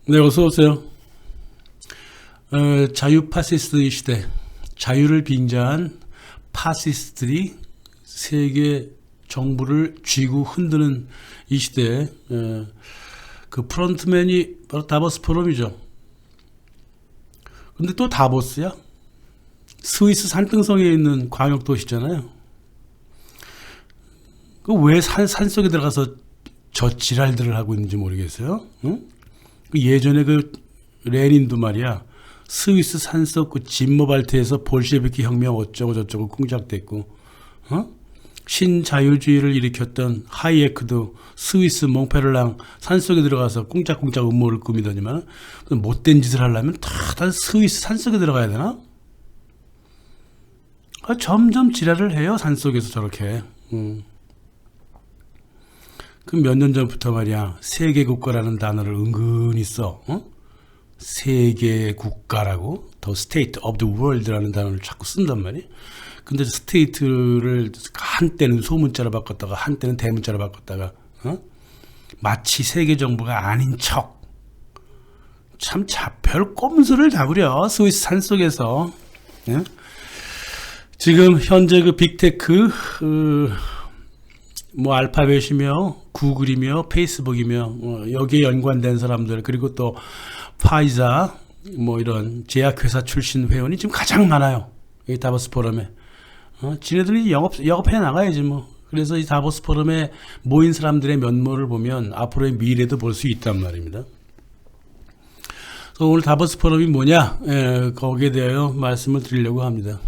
네, 어서 오세요. 자유 파시스트 시대, 자유를 빙자한 파시스트들이 세계 정부를 쥐고 흔드는 이 시대에 그 프론트맨이 바로 다보스 포럼이죠. 근데 또 다보스야? 스위스 산등성에 있는 광역도시잖아요. 그 왜 산속에 들어가서 저 지랄들을 하고 있는지 모르겠어요. 응? 그 예전에 그 레닌도 말이야, 스위스 산속 그 진모발트에서 볼셰비키 혁명 어쩌고 저쩌고 꿍짝댔고, 신자유주의를 일으켰던 하이에크도 스위스 몽페르랑 산속에 들어가서 꿍짝꿍짝 음모를 꾸미더니만, 못된 짓을 하려면 다 스위스 산속에 들어가야 되나? 점점 지랄을 해요, 산속에서 저렇게. 그 몇 년 전부터 말이야, 세계국가라는 단어를 은근히 써. 세계국가라고, The State of the World라는 단어를 자꾸 쓴단 말이야. 근데 스테이트를 한때는 소문자로 바꿨다가 한때는 대문자로 바꿨다가 마치 세계 정부가 아닌 척. 참 별 꼼수를 다 부려, 스위스 산속에서. 지금 현재 그 빅테크 뭐 알파벳이며 구글이며 페이스북이며 여기에 연관된 사람들, 그리고 또 파이자 뭐 이런 제약회사 출신 회원이 지금 가장 많아요, 이 다보스 포럼에. 지네들이 영업해 나가야지 뭐. 그래서 이 다보스 포럼에 모인 사람들의 면모를 보면 앞으로의 미래도 볼 수 있단 말입니다. 그래서 오늘 다보스 포럼이 뭐냐, 거기에 대하여 말씀을 드리려고 합니다.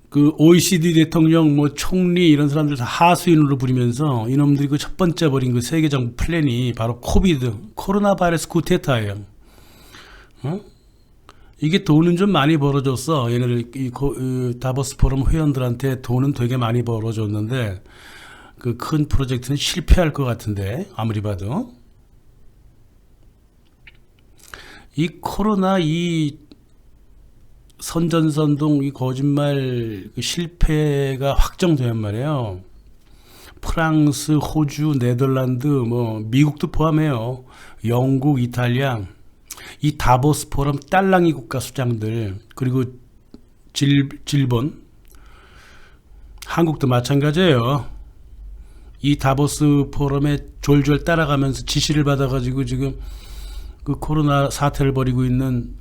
그 OECD 대통령, 총리 이런 사람들 다 하수인으로 부리면서 이놈들이 그 첫 번째 벌인 그 세계 정부 플랜이 바로 코로나 바이러스 쿠데타예요. 이게 돈은 좀 많이 벌어줬어. 얘네들 다보스 포럼 회원들한테 돈은 되게 많이 벌어줬는데 그 큰 프로젝트는 실패할 것 같은데, 아무리 봐도 이 코로나 선전선동 이 거짓말 실패가 확정되면 말이에요. 프랑스, 호주, 네덜란드, 미국도 포함해요. 영국, 이탈리아, 이 다보스 포럼 딸랑이 국가 수장들, 그리고 질본, 한국도 마찬가지예요. 이 다보스 포럼에 졸졸 따라가면서 지시를 받아가지고 지금 그 코로나 사태를 벌이고 있는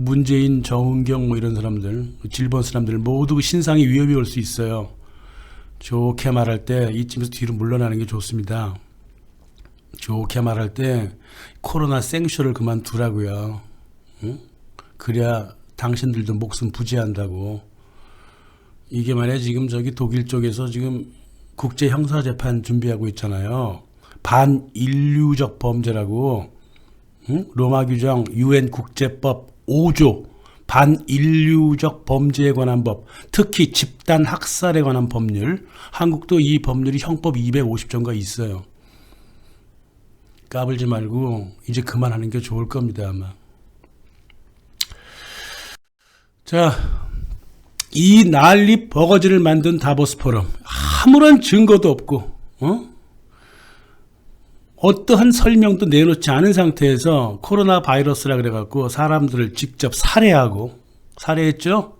문재인, 정은경 이런 사람들, 질본 사람들 모두 신상이 위협이 올 수 있어요. 좋게 말할 때 이쯤에서 뒤로 물러나는 게 좋습니다. 좋게 말할 때 코로나 생쇼를 그만두라고요. 그래야 당신들도 목숨 부지한다고. 이게 말이야, 지금 저기 독일 쪽에서 지금 국제 형사재판 준비하고 있잖아요. 반인류적 범죄라고. 로마 규정 UN 국제법 5조 반인류적 범죄에 관한 법, 특히 집단 학살에 관한 법률. 한국도 이 법률이 형법 250조가 있어요. 까불지 말고 이제 그만하는 게 좋을 겁니다, 아마. 자, 이 난리 버거지를 만든 다보스 포럼, 아무런 증거도 없고 어떠한 설명도 내놓지 않은 상태에서 코로나 바이러스라 그래갖고 사람들을 직접 살해했죠.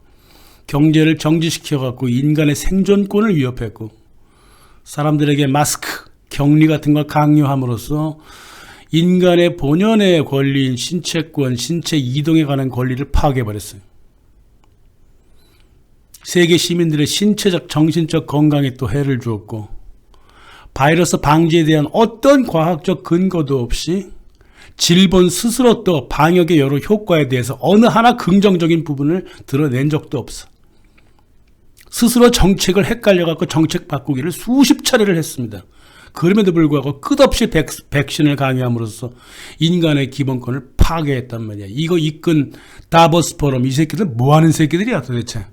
경제를 정지시켜갖고 인간의 생존권을 위협했고, 사람들에게 마스크, 격리 같은 걸 강요함으로써 인간의 본연의 권리인 신체권, 신체 이동에 관한 권리를 파괴해버렸어요. 세계 시민들의 신체적, 정신적 건강에 또 해를 주었고, 바이러스 방지에 대한 어떤 과학적 근거도 없이 질본 스스로 또 방역의 여러 효과에 대해서 어느 하나 긍정적인 부분을 드러낸 적도 없어. 스스로 정책을 헷갈려갖고 정책 바꾸기를 수십 차례를 했습니다. 그럼에도 불구하고 끝없이 백신을 강요함으로써 인간의 기본권을 파괴했단 말이야. 이거 이끈 다보스 포럼, 이 새끼들 뭐하는 새끼들이야 도대체.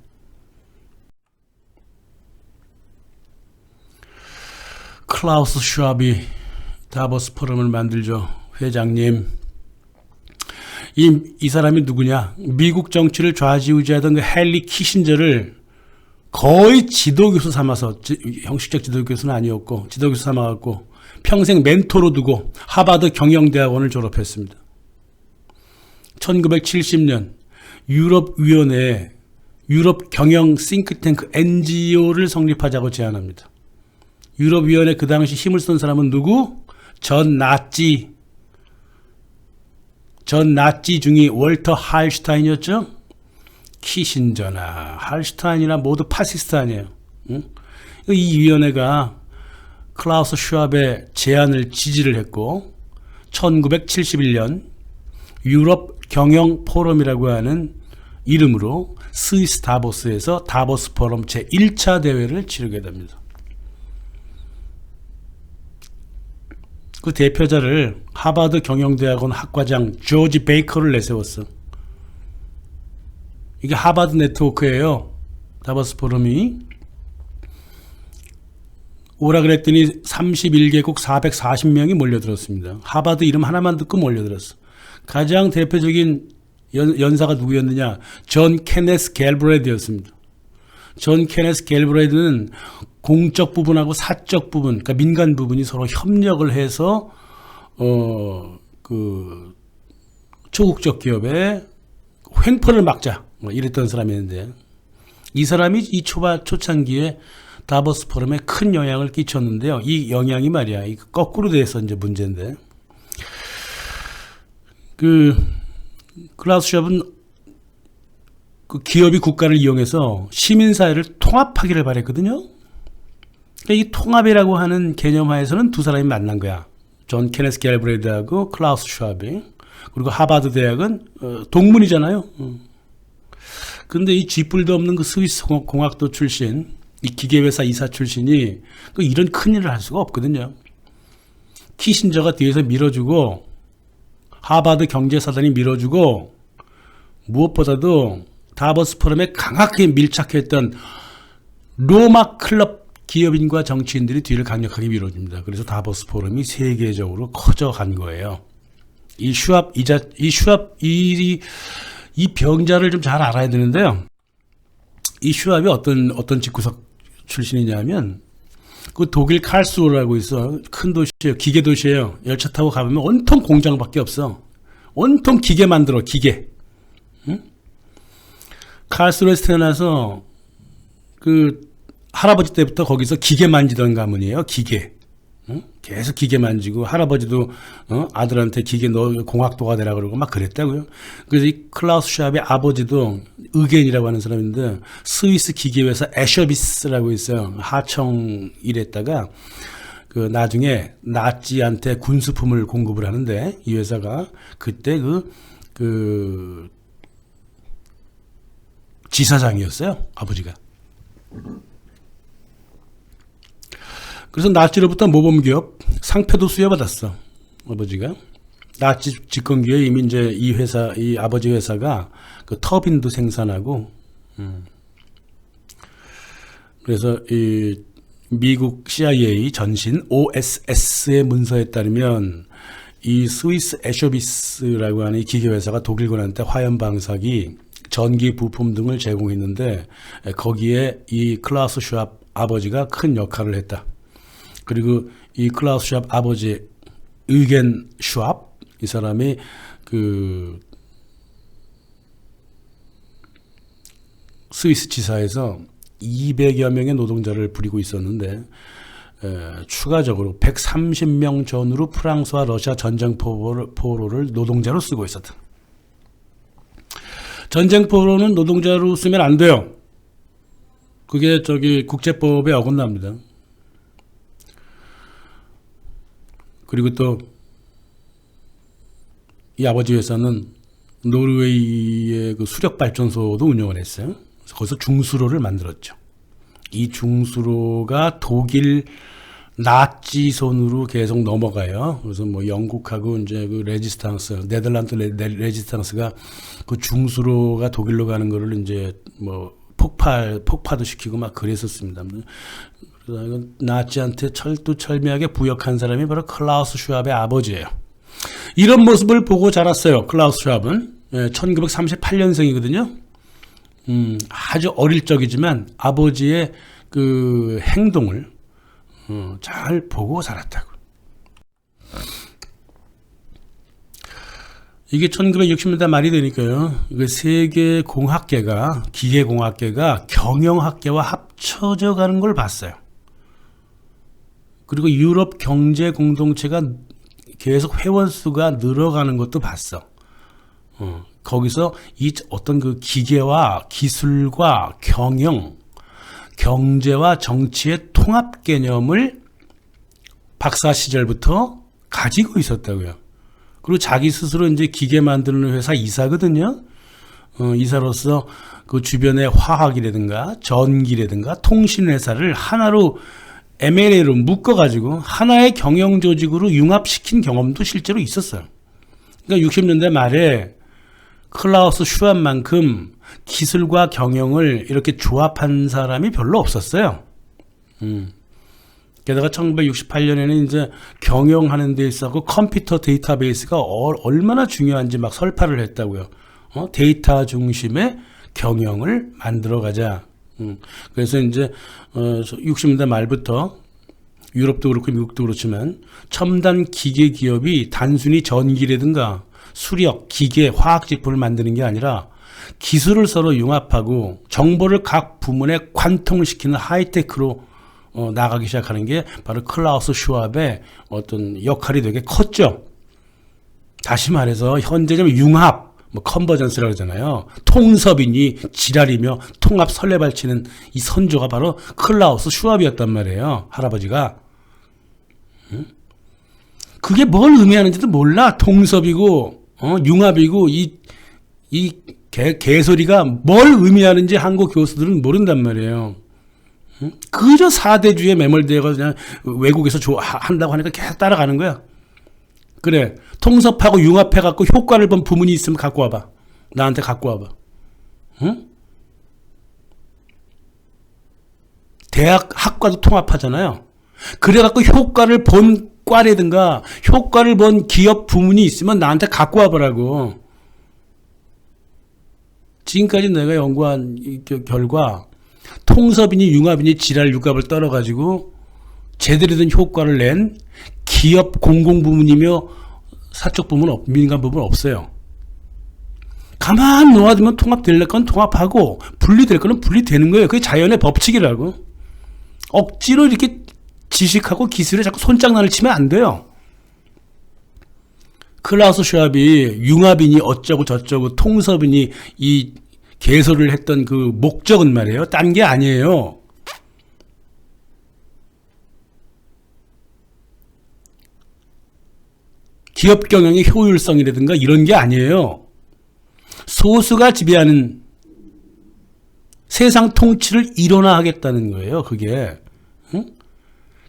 클라우스 슈왑이 다보스 포럼을 만들죠. 회장님. 이 사람이 누구냐? 미국 정치를 좌지우지하던 그 헨리 키신저를 거의 지도교수 삼아서, 형식적 지도교수는 아니었고 지도교수 삼아갖고 평생 멘토로 두고 하버드 경영대학원을 졸업했습니다. 1970년 유럽위원회에 유럽 경영 싱크탱크 NGO를 성립하자고 제안합니다. 유럽위원회 그 당시 힘을 쓴 사람은 누구? 전 나치 중이 월터 할슈타인이었죠. 키신저나 할슈타인이나 모두 파시스트 아니에요. 응? 이 위원회가 클라우스 슈왑의 제안을 지지를 했고 1971년 유럽 경영 포럼이라고 하는 이름으로 스위스 다보스에서 다보스 포럼 제1차 대회를 치르게 됩니다. 그 대표자를 하버드 경영대학원 학과장 조지 베이커를 내세웠어. 이게 하버드 네트워크예요. 다보스 포럼이. 오라 그랬더니 31개국 440명이 몰려들었습니다. 하버드 이름 하나만 듣고 몰려들었어. 가장 대표적인 연사가 누구였느냐? 존 케네스 갤브레드였습니다. 존 케네스 갤브레드는 공적 부분하고 사적 부분, 그러니까 민간 부분이 서로 협력을 해서 초국적 기업에 횡포를 막자 이랬던 사람이었는데, 이 사람이 이 초창기에 다보스 포럼에 큰 영향을 끼쳤는데요. 이 영향이 말이야, 이 거꾸로 돼서 이제 문제인데, 클라우스 슈왑은 그 기업이 국가를 이용해서 시민사회를 통합하기를 바랬거든요. 그러니까 이 통합이라고 하는 개념하에서는 두 사람이 만난 거야. 존 케네스 갤브레드하고 클라우스 슈왑이. 그리고 하버드 대학은 동문이잖아요. 근데 이 쥐뿔도 없는 그 스위스 공학도 출신, 이 기계회사 이사 출신이 이런 큰일을 할 수가 없거든요. 키신저가 뒤에서 밀어주고, 하버드 경제사단이 밀어주고, 무엇보다도 다보스 포럼에 강하게 밀착했던 로마 클럽 기업인과 정치인들이 뒤를 강력하게 밀어줍니다. 그래서 다보스 포럼이 세계적으로 커져간 거예요. 이 병자를 좀 잘 알아야 되는데요. 이 슈왑이 어떤 집구석 출신이냐면, 그 독일 칼스루라고 있어. 큰 도시예요. 기계 도시예요. 열차 타고 가보면 온통 공장밖에 없어. 온통 기계 만들어, 기계. 응? 칼스루에서 태어나서 할아버지 때부터 거기서 기계 만지던 가문이에요. 기계. 응? 계속 기계 만지고, 할아버지도 아들한테 기계 너 공학도가 되라 그러고 막 그랬다고요. 그래서 이 클라우스 슈왑의 아버지도 의겐이라고 하는 사람인데, 스위스 기계회사 애셔비스라고 있어요. 하청 일했다가 나중에 나치한테 군수품을 공급을 하는데, 이 회사가 그때 지사장이었어요, 아버지가. 그래서 나치로부터 모범기업 상표도 수여받았어, 아버지가. 나치 집권기에 이미 이제 이 아버지 회사가 터빈도 생산하고, 그래서 이 미국 CIA 전신 OSS의 문서에 따르면 이 스위스 애셔비스라고 하는 이 기계회사가 독일군한테 화염방사기, 전기 부품 등을 제공했는데, 거기에 이 클라우스 슈왑 아버지가 큰 역할을 했다. 그리고 이 클라우스 슈왑 아버지 의겐 슈왑, 이 사람이 스위스 지사에서 200여 명의 노동자를 부리고 있었는데, 추가적으로 130명 전후로 프랑스와 러시아 전쟁포로를 노동자로 쓰고 있었다. 전쟁포로는 노동자로 쓰면 안 돼요. 그게 국제법에 어긋납니다. 그리고 또 이 아버지 회사는 노르웨이의 수력 발전소도 운영을 했어요. 그래서 거기서 중수로를 만들었죠. 이 중수로가 독일 나치 손으로 계속 넘어가요. 그래서 영국하고 이제 레지스탕스, 네덜란드 레지스탕스가 그 중수로가 독일로 가는 거를 이제 폭파도 시키고 막 그랬었습니다. 그래서 나치한테 철두철미하게 부역한 사람이 바로 클라우스 슈왑의 아버지예요. 이런 모습을 보고 자랐어요. 클라우스 슈왑은 1938년생이거든요. 아주 어릴 적이지만 아버지의 그 행동을 잘 보고 살았다고. 이게 1960년대 말이 되니까요. 세계 공학계가, 기계공학계가 경영학계와 합쳐져 가는 걸 봤어요. 그리고 유럽 경제 공동체가 계속 회원 수가 늘어가는 것도 봤어. 거기서 이 어떤 그 기계와 기술과 경영, 경제와 정치의 통합 개념을 박사 시절부터 가지고 있었다고요. 그리고 자기 스스로 이제 기계 만드는 회사 이사거든요. 이사로서 그 주변의 화학이라든가 전기라든가 통신 회사를 하나로 M&A로 묶어가지고 하나의 경영 조직으로 융합시킨 경험도 실제로 있었어요. 그러니까 60년대 말에 클라우스 슈왑만큼 기술과 경영을 이렇게 조합한 사람이 별로 없었어요. 게다가 1968년에는 이제 경영하는 데 있어서 컴퓨터 데이터베이스가 얼마나 중요한지 막 설파를 했다고요. 데이터 중심의 경영을 만들어가자. 그래서 이제 60년대 말부터 유럽도 그렇고 미국도 그렇지만 첨단 기계 기업이 단순히 전기라든가 수력, 기계, 화학 제품을 만드는 게 아니라 기술을 서로 융합하고 정보를 각 부문에 관통을 시키는 하이테크로 나가기 시작하는 게 바로 클라우스 슈왑의 어떤 역할이 되게 컸죠. 다시 말해서 현재는 융합, 컨버전스라고 하잖아요. 통섭이니 지랄이며 통합 설레발치는 이 선조가 바로 클라우스 슈왑이었단 말이에요. 할아버지가. 그게 뭘 의미하는지도 몰라. 통섭이고 융합이고 이 개소리가 뭘 의미하는지 한국 교수들은 모른단 말이에요. 그저 사대주의에 매몰되어서 그냥 외국에서 한다고 하니까 계속 따라가는 거야. 그래, 통섭하고 융합해갖고 효과를 본 부문이 있으면 갖고 와봐. 나한테 갖고 와봐. 응? 대학 학과도 통합하잖아요. 그래갖고 효과를 본 과라든가 효과를 본 기업 부문이 있으면 나한테 갖고 와보라고. 지금까지 내가 연구한 결과 통섭이니 융합이니 지랄 육갑을 떨어가지고 제대로 된 효과를 낸 기업 공공부문이며 사적 부문, 민간 부문 없어요. 가만 놓아두면 통합될 건 통합하고 분리될 거는 분리되는 거예요. 그게 자연의 법칙이라고. 억지로 이렇게 지식하고 기술에 자꾸 손장난을 치면 안 돼요. 클라우스 슈왑이 융합이니 어쩌고 저쩌고 통섭이니 이 개소를 했던 그 목적은 말이에요. 딴 게 아니에요. 기업 경영의 효율성이라든가 이런 게 아니에요. 소수가 지배하는 세상 통치를 일원화하겠다는 거예요. 그게.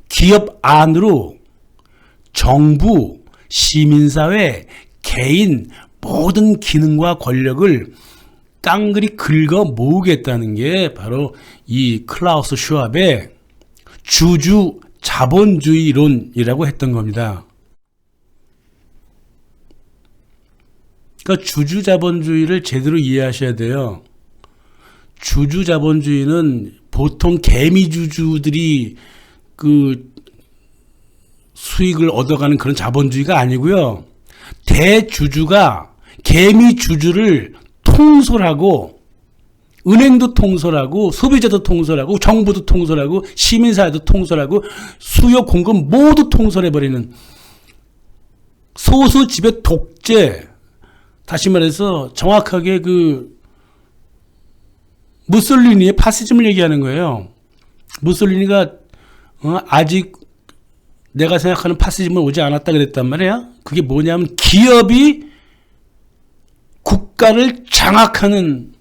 기업 안으로 정부, 시민사회, 개인 모든 기능과 권력을 깡그리 긁어 모으겠다는 게 바로 이 클라우스 슈왑의 주주 자본주의론이라고 했던 겁니다. 그러니까 주주 자본주의를 제대로 이해하셔야 돼요. 주주 자본주의는 보통 개미주주들이 그 수익을 얻어가는 그런 자본주의가 아니고요. 대주주가 개미주주를 통솔하고 은행도 통솔하고 소비자도 통솔하고 정부도 통솔하고 시민사회도 통솔하고 수요 공급 모두 통솔해버리는 소수 지배 독재. 다시 말해서 정확하게 그 무솔리니의 파시즘을 얘기하는 거예요. 무솔리니가 아직 내가 생각하는 파시즘은 오지 않았다 그랬단 말이야. 그게 뭐냐면 기업이 국가를 장악하는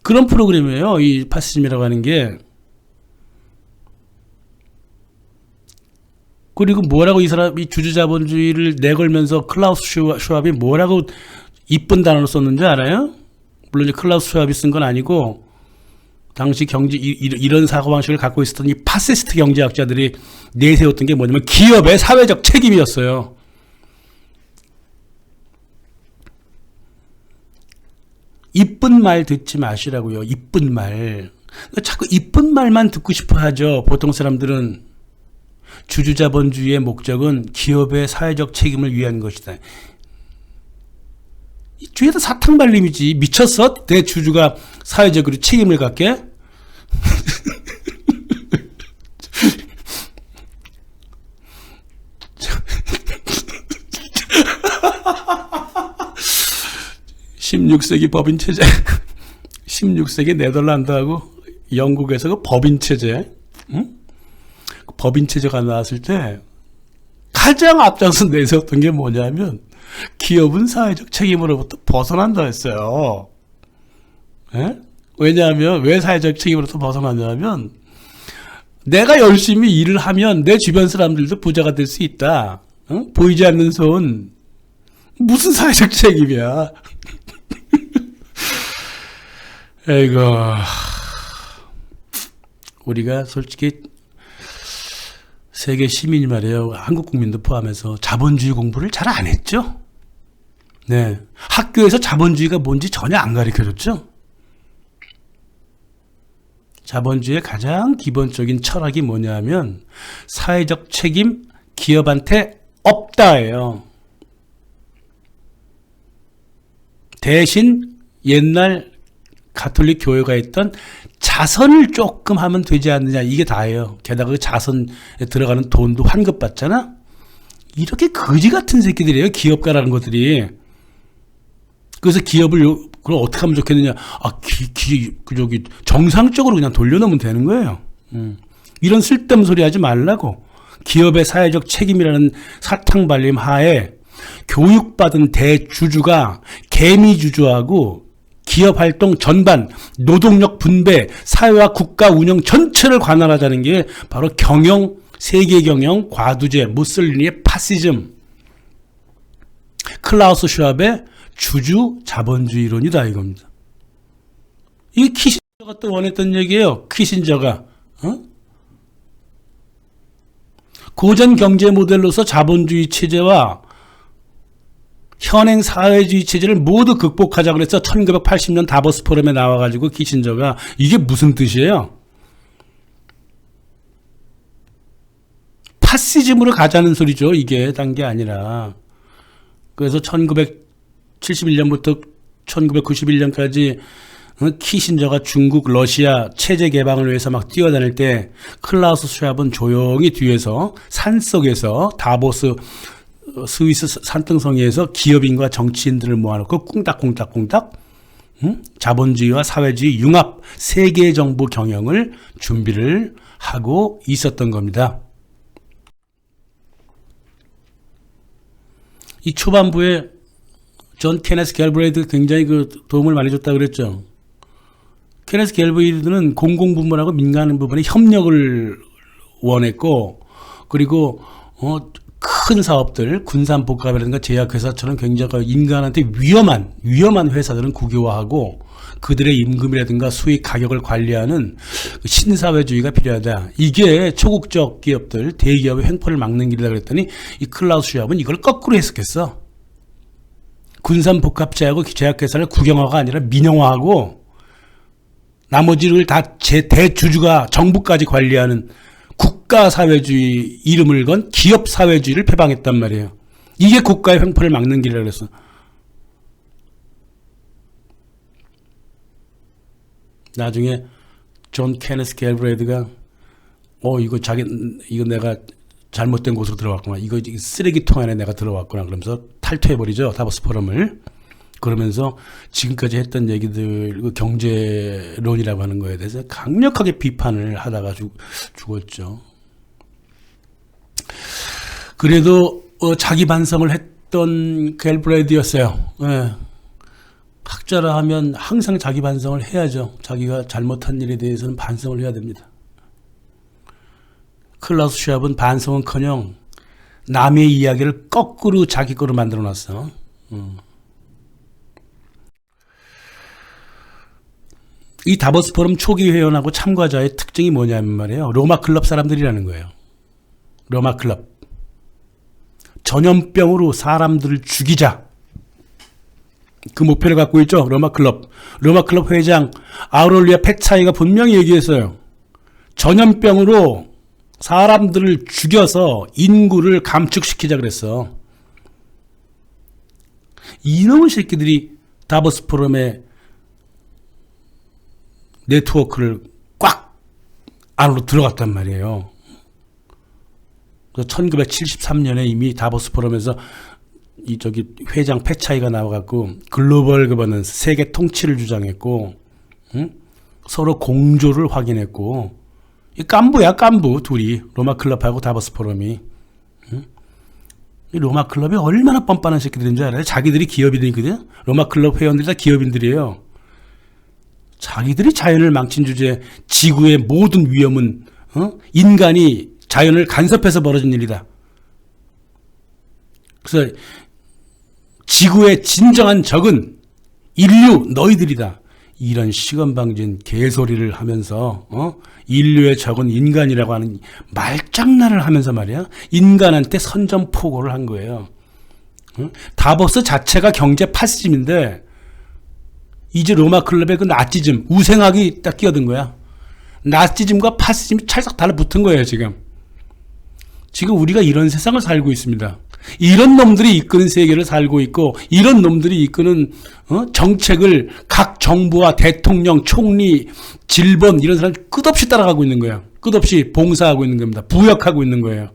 그런 프로그램이에요. 이 파시즘이라고 하는 게. 그리고 뭐라고 이 사람이 주주자본주의를 내걸면서 클라우스 슈왑이 뭐라고 이쁜 단어를 썼는지 알아요? 물론 이제 클라우스 슈왑이 쓴 건 아니고 당시 경제 이런 사고방식을 갖고 있었던 이 파시스트 경제학자들이 내세웠던 게 뭐냐면 기업의 사회적 책임이었어요. 이쁜 말 듣지 마시라고요. 이쁜 말. 자꾸 이쁜 말만 듣고 싶어 하죠. 보통 사람들은. 주주자본주의의 목적은 기업의 사회적 책임을 위한 것이다. 이 죄다 사탕 발림이지. 미쳤어? 내 주주가 사회적으로 책임을 갖게? 16세기 법인 체제, 16세기 네덜란드하고 영국에서 그 법인 체제, 응? 그 법인 체제가 나왔을 때 가장 앞장서 내세웠던 게 뭐냐면 기업은 사회적 책임으로부터 벗어난다 했어요. 예? 왜냐하면 왜 사회적 책임으로부터 벗어나냐면 내가 열심히 일을 하면 내 주변 사람들도 부자가 될 수 있다. 응? 보이지 않는 손 무슨 사회적 책임이야. 에이구, 우리가 솔직히 세계 시민이 말이에요. 한국 국민도 포함해서 자본주의 공부를 잘 안 했죠. 네, 학교에서 자본주의가 뭔지 전혀 안 가르쳐줬죠. 자본주의의 가장 기본적인 철학이 뭐냐면 사회적 책임 기업한테 없다예요. 대신 옛날 가톨릭 교회가 있던 자선을 조금 하면 되지 않느냐, 이게 다예요. 게다가 그 자선에 들어가는 돈도 환급받잖아. 이렇게 거지 같은 새끼들이에요, 기업가라는 것들이. 그래서 기업을 그럼 어떻게 하면 좋겠느냐? 저기 정상적으로 그냥 돌려놓으면 되는 거예요. 이런 쓸데없는 소리 하지 말라고. 기업의 사회적 책임이라는 사탕 발림 하에 교육받은 대주주가 개미주주하고 기업 활동 전반, 노동력 분배, 사회와 국가 운영 전체를 관할하자는 게 바로 경영, 세계 경영, 과두제, 무솔리니의 파시즘, 클라우스 슈왑의 주주 자본주의 이론이다 이겁니다. 이게 키신저가 또 원했던 얘기예요. 키신저가. 고전 경제 모델로서 자본주의 체제와 현행 사회주의 체제를 모두 극복하자 그래서 1980년 다보스 포럼에 나와가지고 키신저가 이게 무슨 뜻이에요? 파시즘으로 가자는 소리죠. 이게 딴 게 아니라. 그래서 1971년부터 1991년까지 키신저가 중국, 러시아 체제 개방을 위해서 막 뛰어다닐 때 클라우스 슈왑은 조용히 뒤에서 산속에서 다보스 스위스 산등성이에서 기업인과 정치인들을 모아놓고 꿍닥꿍닥꿍닥 자본주의와 사회주의 융합 세계 정부 경영을 준비를 하고 있었던 겁니다. 이 초반부에 존 케네스 갤브레이드 굉장히 그 도움을 많이 줬다고 그랬죠. 케네스 갤브레이드는 공공부문하고 민간 부분의 협력을 원했고, 그리고 큰 사업들, 군산복합이라든가 제약회사처럼 굉장히 인간한테 위험한 회사들은 국유화하고 그들의 임금이라든가 수익 가격을 관리하는 신사회주의가 필요하다. 이게 초국적 기업들, 대기업의 횡포를 막는 길이다 그랬더니 이 클라우스 슈왑은 이걸 거꾸로 해석했어. 군산복합제하고 제약회사를 국영화가 아니라 민영화하고 나머지를 다 대주주가 정부까지 관리하는 국가사회주의 이름을 건 기업사회주의를 표방했단 말이에요. 이게 국가의 횡포를 막는 길이라고 그랬어. 나중에 존 케네스 갤브레이드가 이거 내가 잘못된 곳으로 들어왔구나. 이거 쓰레기통 안에 내가 들어왔구나. 그러면서 탈퇴해버리죠. 다보스 포럼을. 그러면서 지금까지 했던 얘기들, 그 경제론이라고 하는 거에 대해서 강력하게 비판을 하다가 죽었죠. 그래도 자기 반성을 했던 갤브레이드였어요. 예. 학자라 하면 항상 자기 반성을 해야죠. 자기가 잘못한 일에 대해서는 반성을 해야 됩니다. 클라우스 슈왑은 반성은커녕 남의 이야기를 거꾸로 자기 거로 만들어놨어. 이 다보스 포럼 초기 회원하고 참가자의 특징이 뭐냐면 말이에요. 로마 클럽 사람들이라는 거예요. 로마 클럽. 전염병으로 사람들을 죽이자. 그 목표를 갖고 있죠. 로마클럽. 로마클럽 회장 아우렐리아 페차이가 분명히 얘기했어요. 전염병으로 사람들을 죽여서 인구를 감축시키자 그랬어. 이놈의 새끼들이 다보스 포럼의 네트워크를 꽉 안으로 들어갔단 말이에요. 1973년에 이미 다보스 포럼에서 회장 페차이가 나와갖고 글로벌 거버넌스 세계 통치를 주장했고, 응? 서로 공조를 확인했고, 이 깐부야 깐부 둘이 로마 클럽하고 다보스 포럼이. 응? 이 로마 클럽이 얼마나 뻔뻔한 새끼들인 줄 알아요? 자기들이 기업인이거든. 로마 클럽 회원들이 다 기업인들이에요. 자기들이 자연을 망친 주제에 지구의 모든 위험은 인간이 자연을 간섭해서 벌어진 일이다. 그래서 지구의 진정한 적은 인류 너희들이다. 이런 시건방진 개소리를 하면서 인류의 적은 인간이라고 하는 말장난을 하면서 말이야. 인간한테 선전포고를 한 거예요. 다보스 자체가 경제 파시즘인데 이제 로마 클럽의 그 나치즘, 우생학이 딱 끼어든 거야. 나치즘과 파시즘이 찰싹 달라붙은 거예요, 지금. 지금 우리가 이런 세상을 살고 있습니다. 이런 놈들이 이끄는 세계를 살고 있고, 이런 놈들이 이끄는 정책을 각 정부와 대통령, 총리, 질본 이런 사람이 끝없이 따라가고 있는 거예요. 끝없이 봉사하고 있는 겁니다. 부역하고 있는 거예요.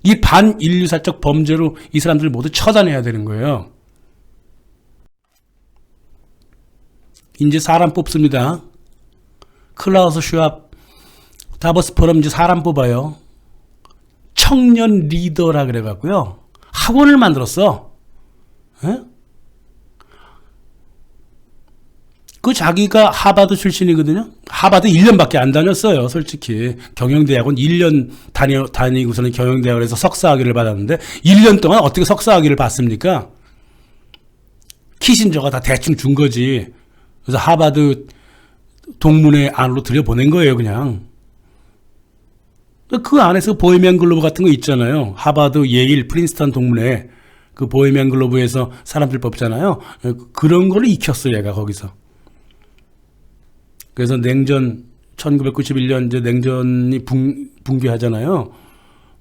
이 반인류사적 범죄로 이 사람들을 모두 처단해야 되는 거예요. 이제 사람 뽑습니다. 클라우스 슈왑 다보스 포럼 이제 사람 뽑아요. 청년 리더라 그래갖고요. 학원을 만들었어. 에? 그 자기가 하버드 출신이거든요. 하버드 1년밖에 안 다녔어요. 솔직히. 경영대학원 1년 다니고서는 경영대학원에서 석사학위를 받았는데 1년 동안 어떻게 석사학위를 받습니까? 키신저가 다 대충 준 거지. 그래서 하버드 동문회 안으로 들여보낸 거예요, 그냥. 그 안에서 보헤미안 글로브 같은 거 있잖아요. 하버드, 예일, 프린스턴 동문회. 그 보헤미안 글로브에서 사람들 뽑잖아요. 그런 거를 익혔어, 얘가 거기서. 그래서 냉전, 1991년 이제 냉전이 붕괴하잖아요.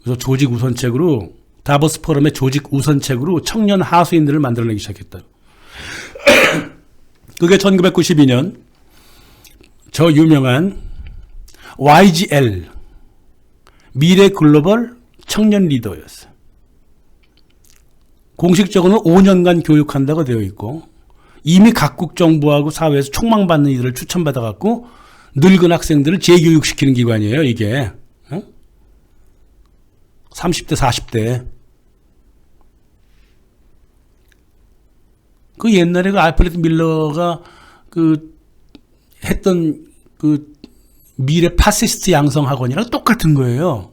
그래서 조직 우선책으로, 다보스 포럼의 조직 우선책으로 청년 하수인들을 만들어내기 시작했다. 그게 1992년 저 유명한 YGL 미래 글로벌 청년 리더였어요. 공식적으로는 5년간 교육한다고 되어 있고 이미 각국 정부하고 사회에서 촉망받는 이들을 추천받아갖고 늙은 학생들을 재교육시키는 기관이에요. 이게 30대 40대 그 옛날에 그 알프레드 밀러가 그 했던 그 미래 파시스트 양성 학원이랑 똑같은 거예요.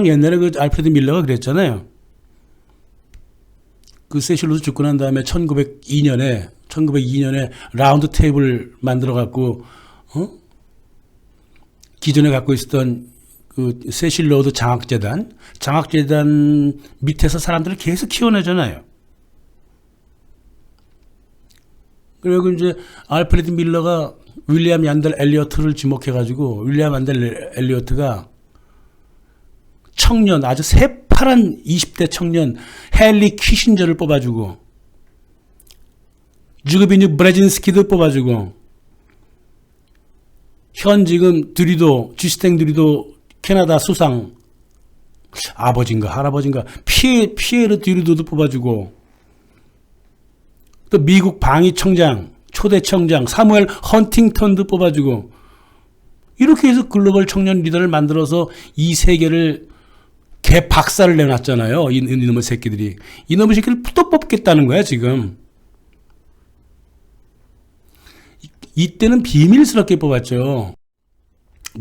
옛날에 그 알프레드 밀러가 그랬잖아요. 그 세슐로스 죽고 난 다음에 1902년에 라운드 테이블 만들어 갖고 기존에 갖고 있었던 그 세슐로드 장학재단 밑에서 사람들을 계속 키워내잖아요. 그리고 이제 알프레드 밀러가 윌리엄 얀델 엘리어트를 지목해가지고 윌리엄 얀델 엘리어트가 청년 아주 새파란 20대 청년 헨리 키신저를 뽑아주고 주그비뉴 브레진스키도 뽑아주고 현 지금 주스탱 드리도 캐나다 수상 아버지인가 할아버지인가 피에르 드리도도 뽑아주고 또 미국 방위청장, 초대청장, 사무엘 헌팅턴도 뽑아주고 이렇게 해서 글로벌 청년 리더를 만들어서 이 세계를 개박살을 내놨잖아요. 이놈의 새끼들이. 이놈의 새끼를 또 뽑겠다는 거야 지금. 이때는 비밀스럽게 뽑았죠.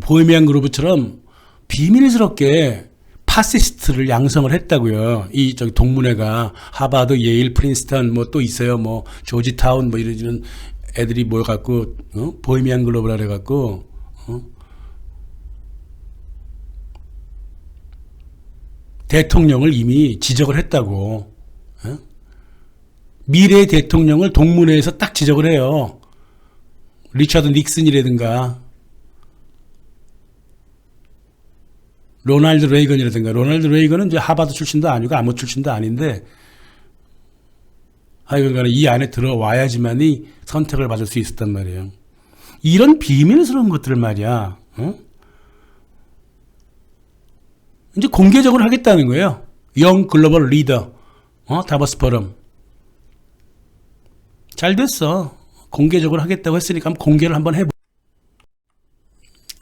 보헤미안 그루브처럼 비밀스럽게 파시스트를 양성을 했다고요. 저기 동문회가 하버드, 예일, 프린스턴 뭐 또 있어요. 뭐 조지타운 뭐 이런 애들이 모여갖고 보헤미안 글로벌 해갖고 대통령을 이미 지적을 했다고. 미래의 대통령을 동문회에서 딱 지적을 해요. 리처드 닉슨이라든가 로널드 레이건이라든가. 로널드 레이건은 이제 하버드 출신도 아니고 아무 출신도 아닌데 하여간간에 이 안에 들어와야지만이 선택을 받을 수 있었단 말이에요. 이런 비밀스러운 것들을 말이야. 이제 공개적으로 하겠다는 거예요. 영 글로벌 리더, 다보스 포럼. 잘 됐어. 공개적으로 하겠다고 했으니까 공개를 한번 해보.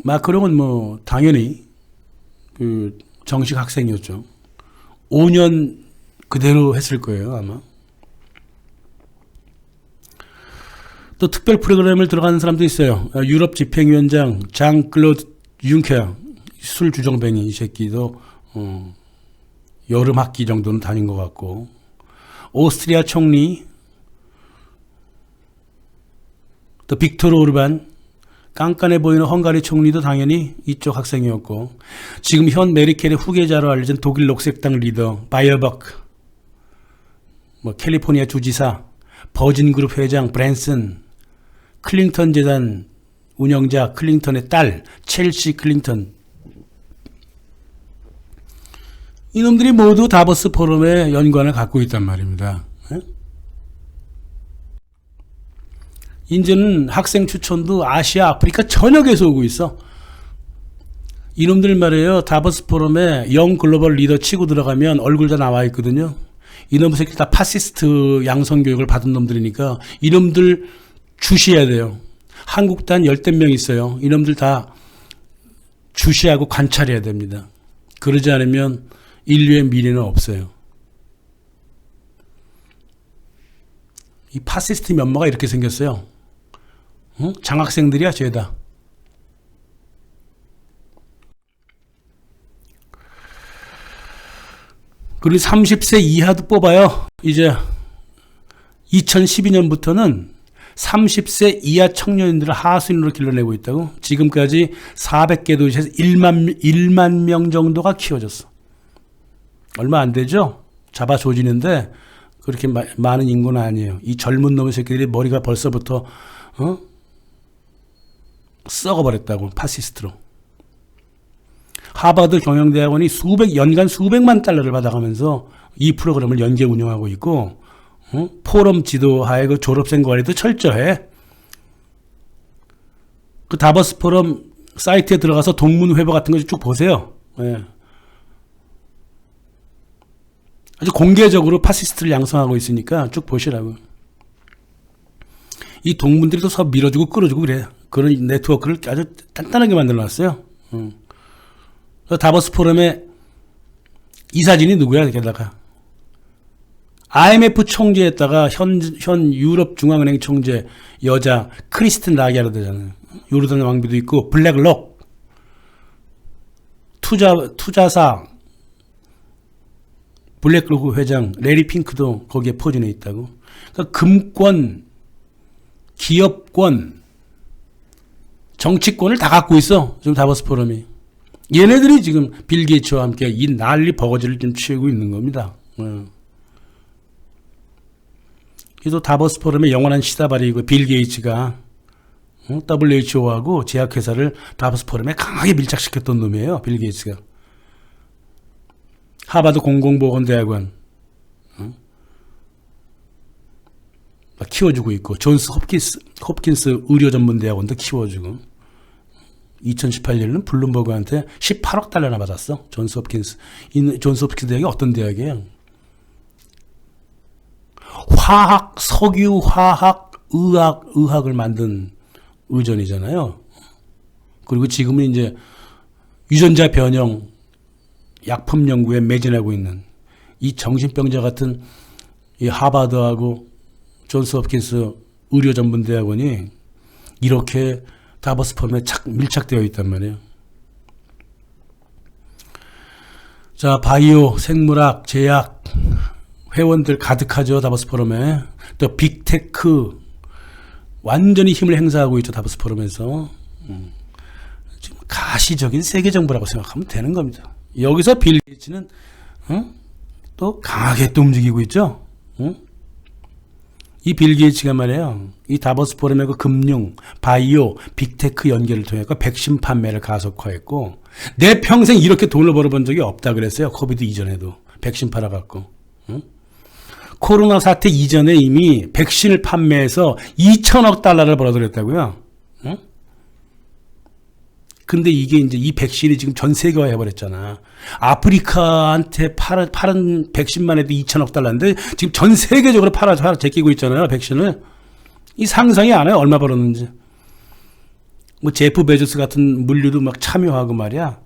마크롱은 뭐 당연히 그 정식 학생이었죠. 5년 그대로 했을 거예요, 아마. 또 특별 프로그램을 들어가는 사람도 있어요. 유럽 집행위원장 장 클로드 융케어, 술 주정뱅이 이 새끼도 여름 학기 정도는 다닌 것 같고, 오스트리아 총리, 또 빅토르 오르반, 깐깐해 보이는 헝가리 총리도 당연히 이쪽 학생이었고, 지금 현 메르켈의 후계자로 알려진 독일 녹색당 리더 바이어버크, 뭐 캘리포니아 주지사, 버진그룹 회장 브랜슨, 클링턴 재단 운영자 클링턴의 딸 첼시 클링턴, 이놈들이 모두 다보스 포럼에 연관을 갖고 있단 말입니다. 이제는 학생 추천도 아시아, 아프리카 전역에서 오고 있어. 이놈들 말이에요. 다보스 포럼에 영 글로벌 리더 치고 들어가면 얼굴 다 나와 있거든요. 이놈의 새끼 다 파시스트 양성 교육을 받은 놈들이니까 이놈들 주시해야 돼요. 한국도 한 10대 명 있어요. 이놈들 다 주시하고 관찰해야 됩니다. 그러지 않으면 인류의 미래는 없어요. 이 파시스트 면모가 이렇게 생겼어요. 장학생들이야 죄다. 그리고 30세 이하도 뽑아요. 이제 2012년부터는 30세 이하 청년들을 하수인으로 길러내고 있다고. 지금까지 400개 도시에서 1만 명 정도가 키워졌어. 얼마 안 되죠? 잡아 조지는데 그렇게 많은 인구는 아니에요. 이 젊은 놈의 새끼들이 머리가 벌써부터 썩어버렸다고. 파시스트로. 하버드 경영대학원이 연간 수백만 달러를 받아가면서 이 프로그램을 연계 운영하고 있고, 포럼 지도하에 그 졸업생 관리도 철저해. 그 다보스 포럼 사이트에 들어가서 동문회보 같은 거 쭉 보세요. 예. 아주 공개적으로 파시스트를 양성하고 있으니까 쭉 보시라고. 이 동문들이 또 서로 밀어주고 끌어주고 그래. 그런 네트워크를 아주 단단하게 만들어놨어요. 다보스 포럼의 이사진이 누구야? 게다가 IMF 총재에다가 현 유럽 중앙은행 총재 여자 크리스틴 라게르 되잖아요. 요르단 왕비도 있고, 블랙록 투자사 블랙록 회장 레리 핑크도 거기에 포진해 있다고. 그러니까 금권, 기업권, 정치권을 다 갖고 있어. 지금 다보스 포럼이. 얘네들이 지금 빌 게이츠와 함께 이 난리 버거지를 좀 취하고 있는 겁니다. 그래서 다보스 포럼의 영원한 시다발이고, 빌 게이츠가 WHO하고 제약회사를 다보스 포럼에 강하게 밀착시켰던 놈이에요. 빌 게이츠가. 하버드 공공보건대학원 키워주고 있고, 존스 홉킨스 의료전문대학원도 키워주고, 2018년에는 블룸버그한테 18억 달러나 받았어. 존스 홉킨스. 존스 홉킨스 대학이 어떤 대학이에요? 화학, 석유, 화학, 의학을 만든 의전이잖아요. 그리고 지금은 이제 유전자 변형 약품 연구에 매진하고 있는 이 정신병자 같은 이 하버드하고 존스 홉킨스 의료전문대학원이 이렇게 다보스 포럼에 밀착되어 있단 말이에요. 자, 바이오, 생물학, 제약 회원들 가득하죠. 다보스 포럼에. 또 빅테크 완전히 힘을 행사하고 있죠. 다보스 포럼에서. 지금 가시적인 세계 정부라고 생각하면 되는 겁니다. 여기서 빌 게이츠는 또 강하게 또 움직이고 있죠. 이 빌 게이츠가 말이에요. 이 다보스 포럼의 그 금융, 바이오, 빅테크 연계를 통해 백신 판매를 가속화했고, 내 평생 이렇게 돈을 벌어본 적이 없다 그랬어요. 코비드 이전에도. 백신 팔아갖고. 응? 코로나 사태 이전에 이미 백신을 판매해서 2천억 달러를 벌어들였다고요. 응? 근데 이게 이제 이 백신이 지금 전 세계화 해버렸잖아. 아프리카한테 파는 백신만 해도 2천억 달러인데 지금 전 세계적으로 제끼고 있잖아요. 백신을. 이 상상이 안 해요. 얼마 벌었는지. 뭐 제프 베조스 같은 물류도 막 참여하고 말이야.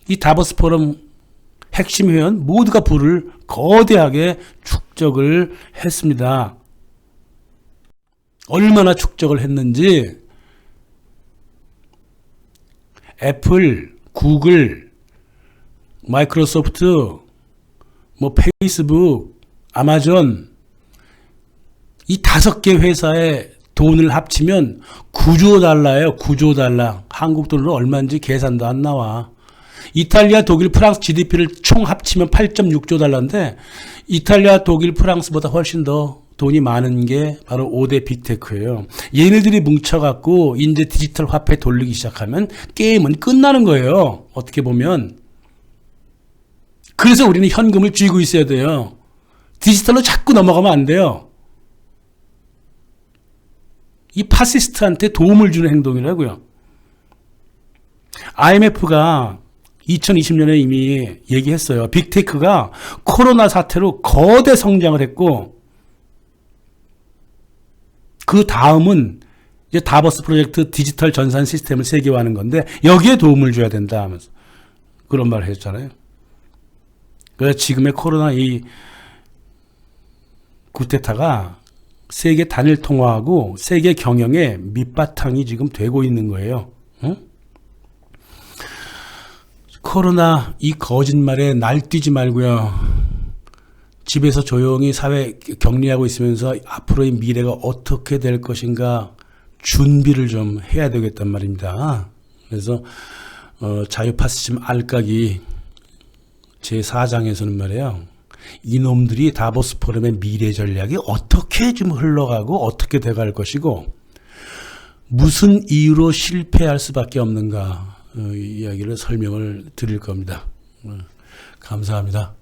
이 다보스 포럼 핵심 회원 모두가 부를 거대하게 축적을 했습니다. 얼마나 축적을 했는지 애플, 구글, 마이크로소프트, 뭐 페이스북, 아마존 이 5개 회사의 돈을 합치면 9조 달러예요. 9조 달러. 한국 돈으로 얼마인지 계산도 안 나와. 이탈리아, 독일, 프랑스 GDP를 총 합치면 8.6조 달러인데 이탈리아, 독일, 프랑스보다 훨씬 더 돈이 많은 게 바로 5대 빅테크예요. 얘네들이 뭉쳐갖고 이제 디지털 화폐 돌리기 시작하면 게임은 끝나는 거예요. 어떻게 보면. 그래서 우리는 현금을 쥐고 있어야 돼요. 디지털로 자꾸 넘어가면 안 돼요. 이 파시스트한테 도움을 주는 행동이라고요. IMF가 2020년에 이미 얘기했어요. 빅테크가 코로나 사태로 거대 성장을 했고 그 다음은 이제 다보스 프로젝트 디지털 전산 시스템을 세계화하는 건데 여기에 도움을 줘야 된다 하면서 그런 말을 했잖아요. 그래서 지금의 코로나 이 쿠데타가 세계 단일 통화하고 세계 경영의 밑바탕이 지금 되고 있는 거예요. 응? 코로나 이 거짓말에 날뛰지 말고요. 집에서 조용히 사회 격리하고 있으면서 앞으로의 미래가 어떻게 될 것인가 준비를 좀 해야 되겠단 말입니다. 그래서 자유파시즘 알까기 제4장에서는 말이에요. 이놈들이 다보스 포럼의 미래 전략이 어떻게 좀 흘러가고 어떻게 돼갈 것이고 무슨 이유로 실패할 수밖에 없는가 이야기를 설명을 드릴 겁니다. 감사합니다.